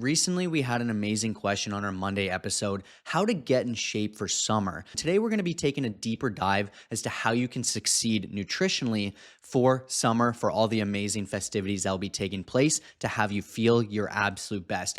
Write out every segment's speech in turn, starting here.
Recently, we had an amazing question on our Monday episode, how to get in shape for summer. Today, we're going to be taking a deeper dive as to how you can succeed nutritionally for summer, for all the amazing festivities that will be taking place to have you feel your absolute best.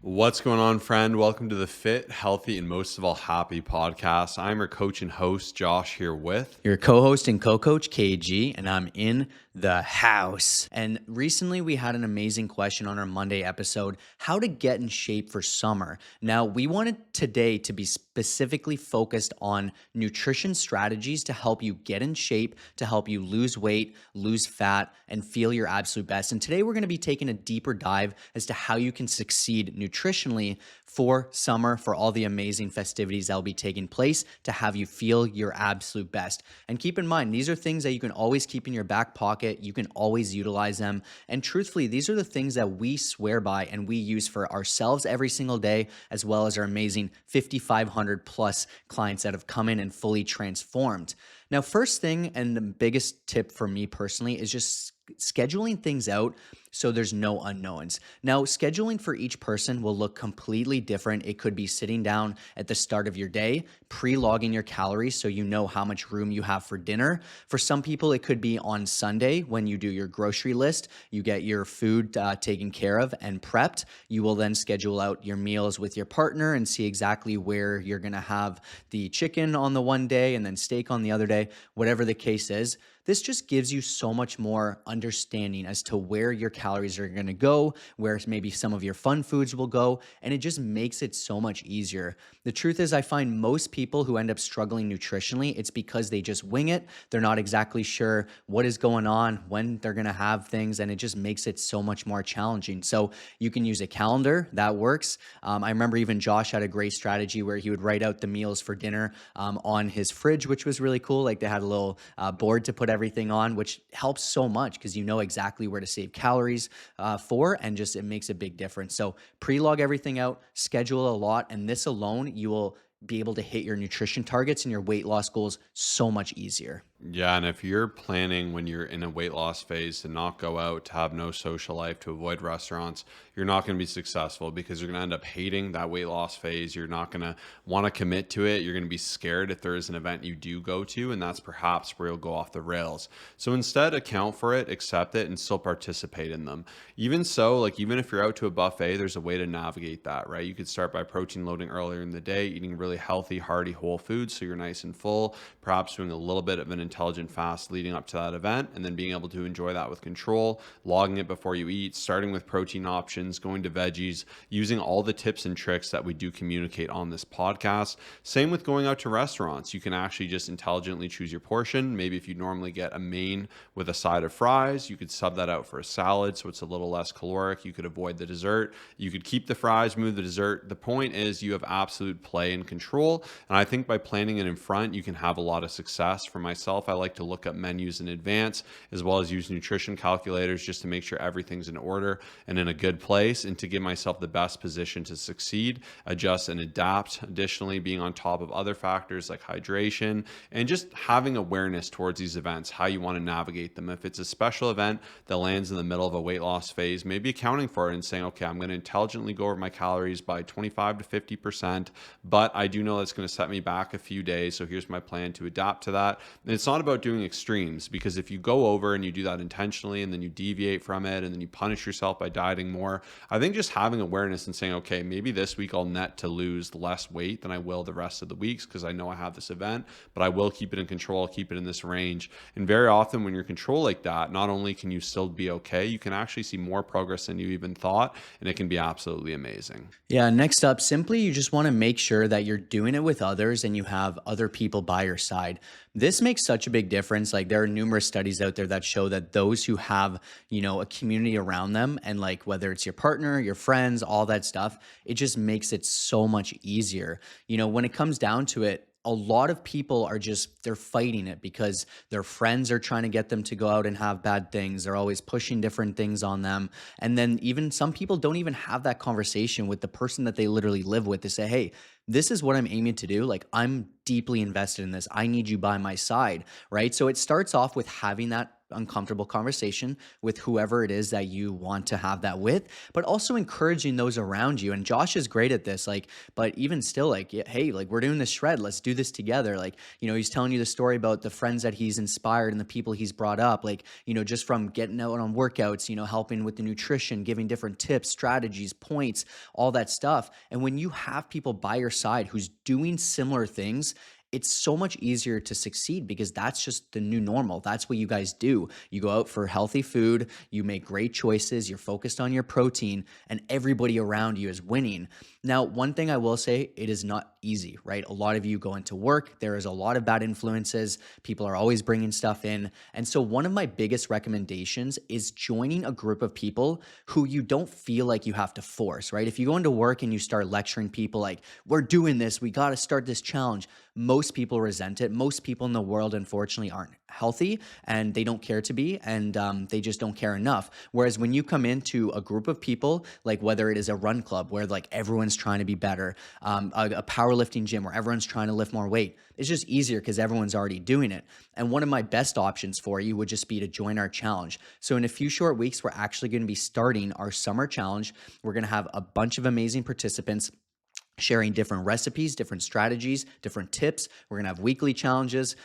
What's going on, friend? Welcome to the Fit, Healthy, and most of all, Happy podcast. I'm your coach and host, Josh, here with Your co-host and co-coach, KG, and I'm in the house. And recently we had an amazing question on our Monday episode, how to get in shape for summer. Now, we wanted today to be specifically focused on nutrition strategies to help you get in shape, to help you lose weight, lose fat, and feel your absolute best. And today we're going to be taking a deeper dive as to how you can succeed nutritionally for summer, for all the amazing festivities that will be taking place to have you feel your absolute best. And keep in mind, these are things that you can always keep in your back pocket. You can always utilize them. And truthfully, these are the things that we swear by and we use for ourselves every single day, as well as our amazing 5,500 plus clients that have come in and fully transformed. Now, first thing and the biggest tip for me personally is just scheduling things out so there's no unknowns. Now, scheduling for each person will look completely different. It could be sitting down at the start of your day, pre-logging your calories so you know how much room you have for dinner. For some people, it could be on Sunday when you do your grocery list, you get your food taken care of and prepped. You will then schedule out your meals with your partner and see exactly where you're gonna have the chicken on the one day and then steak on the other day, whatever the case is. This just gives you so much more understanding as to where your calories are going to go, where maybe some of your fun foods will go, and it just makes it so much easier. The truth is, I find most people who end up struggling nutritionally, it's because they just wing it. They're not exactly sure what is going on, when they're going to have things, and it just makes it so much more challenging. So you can use a calendar, that works. I remember even Josh had a great strategy where he would write out the meals for dinner on his fridge, which was really cool. Like they had a little board to put everything on, which helps so much because you know exactly where to save calories for, and just it makes a big difference. So pre-log everything out, schedule a lot, and this alone, you will be able to hit your nutrition targets and your weight loss goals so much easier. Yeah, and if you're planning when you're in a weight loss phase to not go out, to have no social life, to avoid restaurants, you're not going to be successful because you're going to end up hating that weight loss phase. You're not going to want to commit to it. You're going to be scared if there is an event you do go to, and that's perhaps where you'll go off the rails. So instead, account for it, accept it, and still participate in them. Even so, like even if you're out to a buffet, there's a way to navigate that, right? You could start by protein loading earlier in the day, eating really healthy, hearty, whole foods so you're nice and full, perhaps doing a little bit of an intelligent fast leading up to that event, and then being able to enjoy that with control, logging it before you eat, starting with protein options, going to veggies, using all the tips and tricks that we do communicate on this podcast. Same with going out to restaurants. You can actually just intelligently choose your portion. Maybe if you normally get a main with a side of fries, you could sub that out for a salad so it's a little less caloric. You could avoid the dessert. You could keep the fries, move the dessert. The point is you have absolute play and control. And I think by planning it in front, you can have a lot of success. For myself, I like to look up menus in advance, as well as use nutrition calculators just to make sure everything's in order and in a good place, and to give myself the best position to succeed, adjust and adapt. Additionally, being on top of other factors like hydration and just having awareness towards these events, how you want to navigate them. If it's a special event that lands in the middle of a weight loss phase, maybe accounting for it and saying, okay, I'm going to intelligently go over my calories by 25 to 50%, but I do know that's going to set me back a few days. So here's my plan to adapt to that. And it's not about doing extremes, because if you go over and you do that intentionally and then you deviate from it and then you punish yourself by dieting more, I think just having awareness and saying, okay, maybe this week I'll net to lose less weight than I will the rest of the weeks because I know I have this event, but I will keep it in control, I'll keep it in this range. And very often when you're in control like that, not only can you still be okay, you can actually see more progress than you even thought, and it can be absolutely amazing. Yeah, next up, simply you just want to make sure that you're doing it with others and you have other people by your side. This makes such a big difference. Like there are numerous studies out there that show that those who have, a community around them, and like whether it's your partner, your friends, all that stuff, it just makes it so much easier. When it comes down to it, a lot of people are just they're fighting it because their friends are trying to get them to go out and have bad things. They're always pushing different things on them. And then even some people don't even have that conversation with the person that they literally live with to say, "Hey, this is what I'm aiming to do. Like I'm deeply invested in this. I need you by my side." Right? So it starts off with having that uncomfortable conversation with whoever it is that you want to have that with, but also encouraging those around you. And Josh is great at this. Like, but even still, like, yeah, hey, like we're doing this shred, let's do this together. Like, he's telling you the story about the friends that he's inspired and the people he's brought up, like, just from getting out on workouts, helping with the nutrition, giving different tips, strategies, points, all that stuff. And when you have people by your side who's doing similar things, it's so much easier to succeed because that's just the new normal. That's what you guys do. You go out for healthy food, you make great choices, you're focused on your protein, and everybody around you is winning. Now, one thing I will say, it is not easy, right? A lot of you go into work, there is a lot of bad influences, people are always bringing stuff in. And so, one of my biggest recommendations is joining a group of people who you don't feel like you have to force, right? If you go into work and you start lecturing people like, we're doing this, we got to start this challenge, most people resent it. Most people in the world, unfortunately, aren't healthy and they don't care to be, and they just don't care enough. Whereas when you come into a group of people, like whether it is a run club where like everyone's trying to be better, a powerlifting gym where everyone's trying to lift more weight, it's just easier because everyone's already doing it. And one of my best options for you would just be to join our challenge. So in a few short weeks, we're actually going to be starting our summer challenge. We're going to have a bunch of amazing participants sharing different recipes, different strategies, different tips. We're gonna have weekly challenges,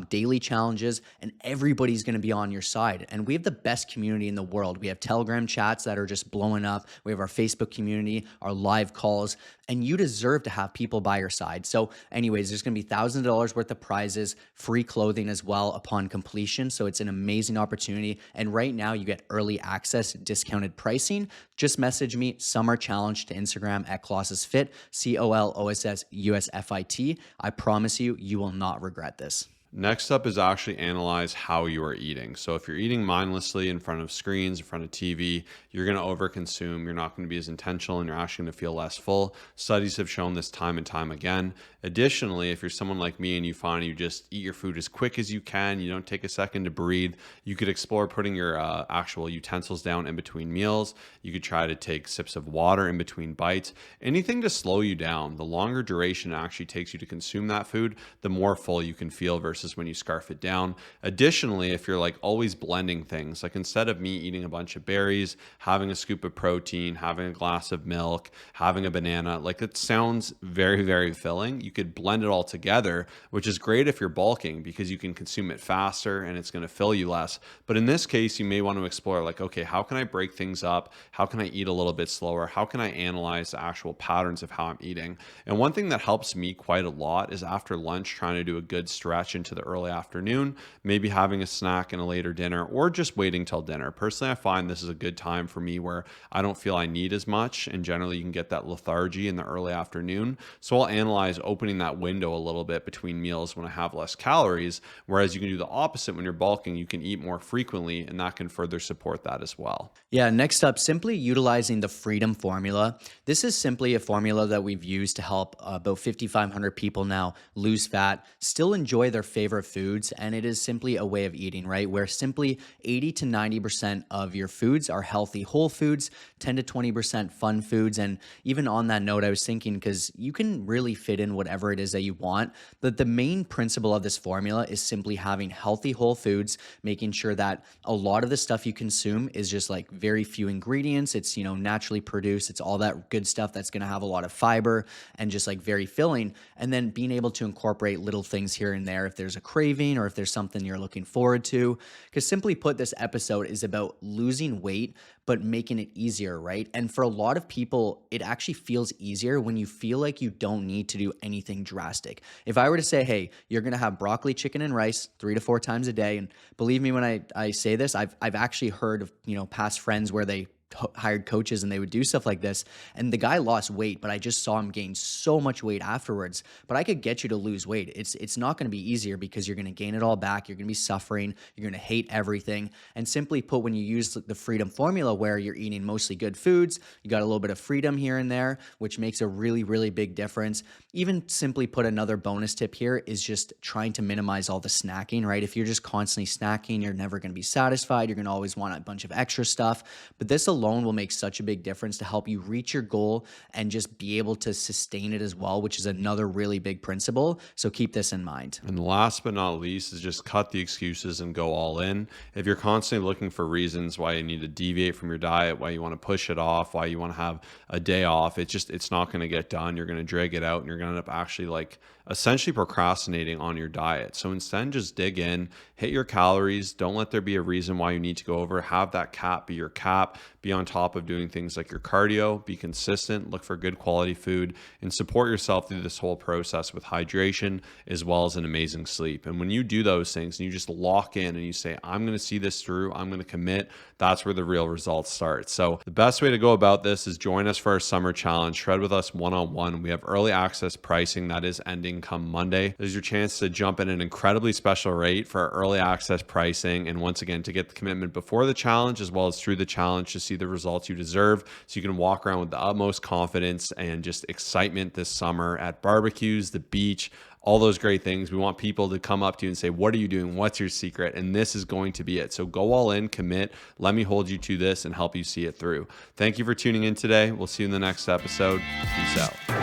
daily challenges, and everybody's gonna be on your side. And we have the best community in the world. We have Telegram chats that are just blowing up. We have our Facebook community, our live calls, and you deserve to have people by your side. So anyways, there's gonna be thousands of dollars worth of prizes, free clothing as well upon completion. So it's an amazing opportunity. And right now you get early access, discounted pricing. Just message me Summer Challenge to Instagram at ColossusFit. ColossusUSFit. I promise you, you will not regret this. Next up is actually analyze how you are eating. So if you're eating mindlessly in front of screens, in front of TV, you're going to overconsume. You're not going to be as intentional and you're actually going to feel less full. Studies have shown this time and time again. Additionally, if you're someone like me and you find you just eat your food as quick as you can, you don't take a second to breathe, you could explore putting your actual utensils down in between meals. You could try to take sips of water in between bites, anything to slow you down. The longer duration it actually takes you to consume that food, the more full you can feel versus when you scarf it down. Additionally, if you're like always blending things, like instead of me eating a bunch of berries, having a scoop of protein, having a glass of milk, having a banana, like it sounds very, very filling. You could blend it all together, which is great if you're bulking because you can consume it faster and it's going to fill you less. But in this case, you may want to explore like, okay, how can I break things up? How can I eat a little bit slower? How can I analyze the actual patterns of how I'm eating? And one thing that helps me quite a lot is after lunch, trying to do a good stretch into the early afternoon, maybe having a snack and a later dinner, or just waiting till dinner. Personally, I find this is a good time for me where I don't feel I need as much, and generally you can get that lethargy in the early afternoon. So I'll analyze opening that window a little bit between meals when I have less calories, whereas you can do the opposite when you're bulking. You can eat more frequently, and that can further support that as well. Yeah, next up, simply utilizing the freedom formula. This is simply a formula that we've used to help about 5,500 people now lose fat, still enjoy their favorite foods, and it is simply a way of eating, right? Where simply 80 to 90% of your foods are healthy whole foods, 10 to 20% fun foods. And even on that note, I was thinking, because you can really fit in whatever it is that you want, but the main principle of this formula is simply having healthy whole foods, making sure that a lot of the stuff you consume is just like very few ingredients. It's, naturally produced. It's all that good stuff that's going to have a lot of fiber and just like very filling. And then being able to incorporate little things here and there if there's a craving or if there's something you're looking forward to. Because simply put, this episode is about losing weight, but making it easier, right? And for a lot of people, it actually feels easier when you feel like you don't need to do anything drastic. If I were to say, hey, you're going to have broccoli, chicken, and rice 3 to 4 times a day, and believe me when I say this, I've actually heard of, past friends where they hired coaches and they would do stuff like this. And the guy lost weight, but I just saw him gain so much weight afterwards. But I could get you to lose weight. It's not going to be easier because you're going to gain it all back. You're going to be suffering. You're going to hate everything. And simply put, when you use the freedom formula where you're eating mostly good foods, you got a little bit of freedom here and there, which makes a really, really big difference. Even simply put, another bonus tip here is just trying to minimize all the snacking, right? If you're just constantly snacking, you're never going to be satisfied. You're going to always want a bunch of extra stuff. But this alone will make such a big difference to help you reach your goal and just be able to sustain it as well, which is another really big principle. So keep this in mind. And last but not least is just cut the excuses and go all in. If you're constantly looking for reasons why you need to deviate from your diet, why you want to push it off, why you want to have a day off, it's not going to get done. You're going to drag it out and you're going to end up actually essentially procrastinating on your diet. So instead, just dig in, hit your calories. Don't let there be a reason why you need to go over. Have that cap be your cap. Be on top of doing things like your cardio, be consistent, look for good quality food, and support yourself through this whole process with hydration as well as an amazing sleep. And when you do those things and you just lock in and you say, I'm going to see this through, I'm going to commit, that's where the real results start. So the best way to go about this is join us for our summer challenge, shred with us one-on-one. We have early access pricing that is ending come Monday. There's your chance to jump in an incredibly special rate for our early access pricing. And once again, to get the commitment before the challenge as well as through the challenge to see the results you deserve, so you can walk around with the utmost confidence and just excitement this summer at barbecues, the beach, all those great things. We want people to come up to you and say, what are you doing? What's your secret? And this is going to be it. So go all in, commit. Let me hold you to this and help you see it through. Thank you for tuning in today. We'll see you in the next episode. Peace out.